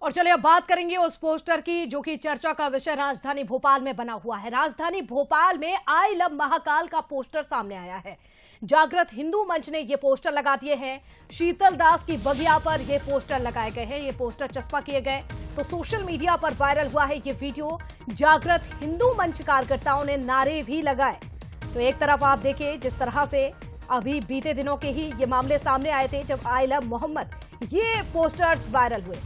और चलिए अब बात करेंगे उस पोस्टर की जो कि चर्चा का विषय राजधानी भोपाल में बना हुआ है। राजधानी भोपाल में आई लव महाकाल का पोस्टर सामने आया है। जागृत हिंदू मंच ने ये पोस्टर लगा दिए हैं। शीतल दास की बगिया पर ये पोस्टर लगाए गए हैं। ये पोस्टर चस्पा किए गए तो सोशल मीडिया पर वायरल हुआ है ये वीडियो। जागृत हिंदू मंच कार्यकर्ताओं ने नारे भी लगाए। तो एक तरफ आप देखिए जिस तरह से अभी बीते दिनों के ही ये मामले सामने आए थे जब आई लव मोहम्मद ये पोस्टर्स वायरल हुए,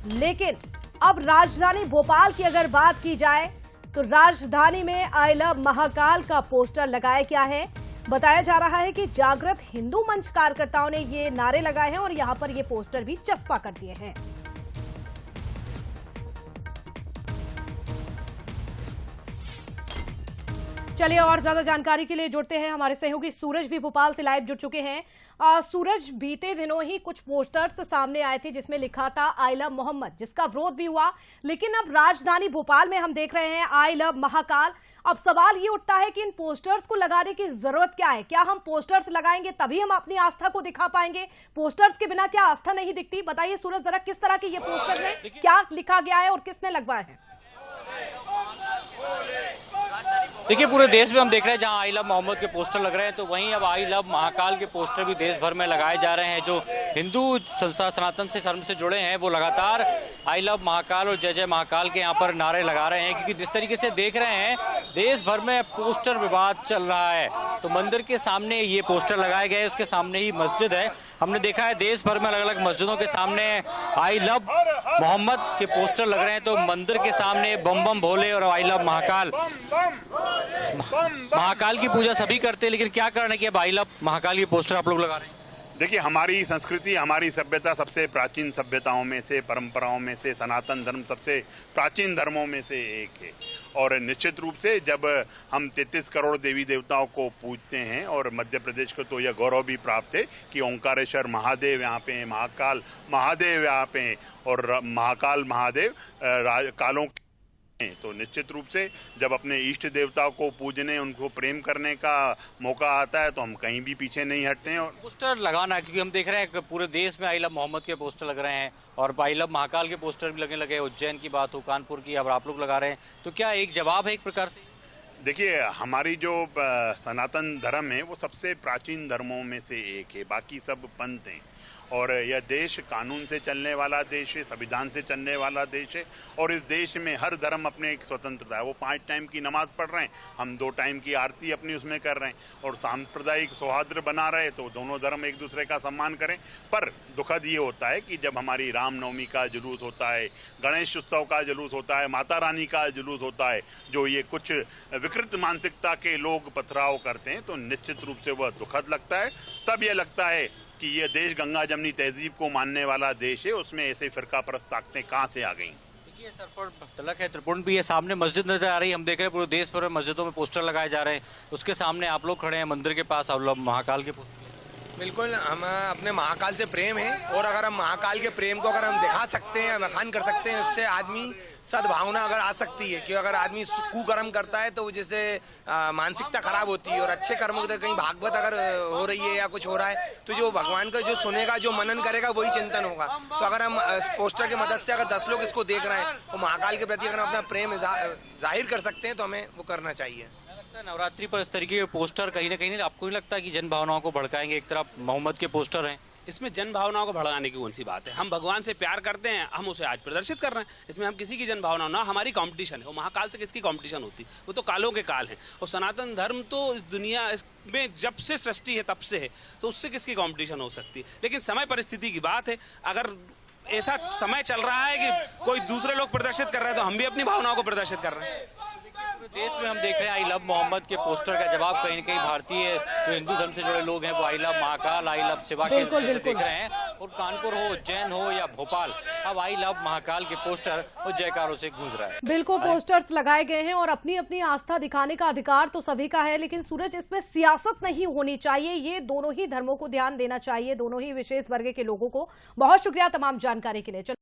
लेकिन अब राजधानी भोपाल की अगर बात की जाए तो राजधानी में आई लव महाकाल का पोस्टर लगाया गया है। बताया जा रहा है कि जागृत हिंदू मंच कार्यकर्ताओं ने ये नारे लगाए हैं और यहां पर ये पोस्टर भी चस्पा कर दिए हैं। चलिए और ज्यादा जानकारी के लिए जुड़ते हैं, हमारे सहयोगी सूरज भी भोपाल से लाइव जुड़ चुके हैं। सूरज, बीते दिनों ही कुछ पोस्टर्स सामने आए थे जिसमें लिखा था आई लव मोहम्मद, जिसका विरोध भी हुआ, लेकिन अब राजधानी भोपाल में हम देख रहे हैं आई लव महाकाल। अब सवाल ये उठता है कि इन पोस्टर्स को लगाने की जरूरत क्या है? क्या हम पोस्टर्स लगाएंगे तभी हम अपनी आस्था को दिखा पाएंगे? पोस्टर्स के बिना क्या आस्था नहीं दिखती? बताइए सूरज जरा, किस तरह के ये पोस्टर है, क्या लिखा गया है और किसने लगवाया है? देखिए, पूरे देश में हम देख रहे हैं जहां आई लव मोहम्मद के पोस्टर लग रहे हैं, तो वहीं अब आई लव महाकाल के पोस्टर भी देश भर में लगाए जा रहे हैं। जो हिंदू संस्था सनातन से धर्म से जुड़े हैं वो लगातार आई लव महाकाल और जय जय महाकाल के यहाँ पर नारे लगा रहे हैं, क्योंकि जिस तरीके से देख रहे हैं देश भर में पोस्टर विवाद चल रहा है। तो मंदिर के सामने ये पोस्टर लगाए गए, उसके सामने ही मस्जिद है। हमने देखा है देश भर में अलग अलग मस्जिदों के सामने आई लव मोहम्मद के पोस्टर लग रहे हैं, तो मंदिर के सामने बम बम भोले और आई लव महाकाल की पूजा सभी करते हैं। लेकिन क्या कारण है कि अब आई लव महाकाल के पोस्टर आप लोग लगा रहे हैं? देखिए, हमारी संस्कृति, हमारी सभ्यता सबसे प्राचीन सभ्यताओं में से, परंपराओं में से, सनातन धर्म सबसे प्राचीन धर्मों में से एक है। और निश्चित रूप से जब हम 33 करोड़ देवी देवताओं को पूजते हैं, और मध्य प्रदेश को तो यह गौरव भी प्राप्त है कि ओंकारेश्वर महादेव यहाँ पे हैं, महाकाल महादेव यहाँ पे हैं, और महाकाल महादेव कालों, तो निश्चित रूप से जब अपने इष्ट देवताओं को पूजने, उनको प्रेम करने का मौका आता है तो हम कहीं भी पीछे नहीं हटते हैं। और पोस्टर लगाना, क्योंकि हम देख रहे हैं पूरे देश में आई लव मोहम्मद के पोस्टर लग रहे हैं और आई लव महाकाल के पोस्टर भी लगने लगे। उज्जैन की बात हो, कानपुर की, अब आप लोग लगा रहे हैं, तो क्या एक जवाब है एक प्रकार से? देखिए, हमारी जो सनातन धर्म है वो सबसे प्राचीन धर्मों में से एक है। बाकी सब पंथ हैं, और यह देश कानून से चलने वाला देश है, संविधान से चलने वाला देश है, और इस देश में हर धर्म अपने एक स्वतंत्रता है। वो 5 टाइम की नमाज पढ़ रहे हैं, हम 2 टाइम की आरती अपनी उसमें कर रहे हैं, और सांप्रदायिक सौहार्द बना रहे, तो दोनों धर्म एक दूसरे का सम्मान करें। पर दुखद ये होता है कि जब हमारी रामनवमी का जुलूस होता है, गणेश उत्सव का जुलूस होता है, माता रानी का जुलूस होता है, जो ये कुछ विकृत मानसिकता के लोग पथराव करते हैं, तो निश्चित रूप से वह दुखद लगता है। तब यह लगता है कि ये देश गंगा जमनी तहजीब को मानने वाला देश है, उसमें ऐसे फिरका परस्त ताकतें कहाँ से आ गई? देखिए, सर पर तलक है, त्रिपुंड भी है, सामने मस्जिद नजर आ रही है। हम देख रहे हैं पूरे देश भर में मस्जिदों में पोस्टर लगाए जा रहे हैं, उसके सामने आप लोग खड़े हैं मंदिर के पास, आप लोग महाकाल के पोस्टर। बिल्कुल, हम अपने महाकाल से प्रेम है, और अगर हम महाकाल के प्रेम को अगर हम दिखा सकते हैं, बखान कर सकते हैं, उससे आदमी सद्भावना अगर आ सकती है कि अगर आदमी कुकर्म करता है तो वो जैसे मानसिकता खराब होती है, और अच्छे कर्मों के कहीं भागवत अगर हो रही है या कुछ हो रहा है तो जो भगवान का जो सुनेगा, जो मनन करेगा, वही चिंतन होगा। तो अगर हम पोस्टर की मदद से अगर 10 लोग इसको देख रहे हैं और महाकाल के प्रति अगर हम अपना प्रेम जाहिर कर सकते हैं तो हमें वो करना चाहिए। नवरात्रि पर इस तरीके के पोस्टर कहीं ना कहीं आपको नहीं लगता कि जन भावनाओं को भड़काएंगे? एक तरफ मोहम्मद के पोस्टर हैं, इसमें जन भावनाओं को भड़काने की कौन सी बात है? हम भगवान से प्यार करते हैं, हम उसे आज प्रदर्शित कर रहे हैं। इसमें हम किसी की जन भावना ना, हमारी कंपटीशन है। वो महाकाल से किसकी कंपटीशन होती? वो तो कालों के काल हैं, और सनातन धर्म तो इस दुनिया में जब से सृष्टि है तब से है, तो उससे किसकी कंपटीशन हो सकती है? लेकिन समय परिस्थिति की बात है। अगर ऐसा समय चल रहा है कि कोई दूसरे लोग प्रदर्शित कर रहे हैं तो हम भी अपनी भावनाओं को प्रदर्शित कर रहे हैं। देश में हम देख रहे हैं आई लव मोहम्मद के पोस्टर का जवाब कहीं न कहीं भारतीय जो हिंदू धर्म से जुड़े लोग हैं वो I love Mahakal, I love Shiva के देख रहे हैं। और कानपुर हो, उज्जैन हो या भोपाल, अब आई लव महाकाल के पोस्टर और जयकारों से गूंज रहा है। बिल्कुल, पोस्टर्स लगाए गए हैं और अपनी अपनी आस्था दिखाने का अधिकार तो सभी का है, लेकिन सूरज, इसमें सियासत नहीं होनी चाहिए। ये दोनों ही धर्मों को ध्यान देना चाहिए, दोनों ही विशेष वर्ग के लोगों को। बहुत शुक्रिया तमाम जानकारी के लिए।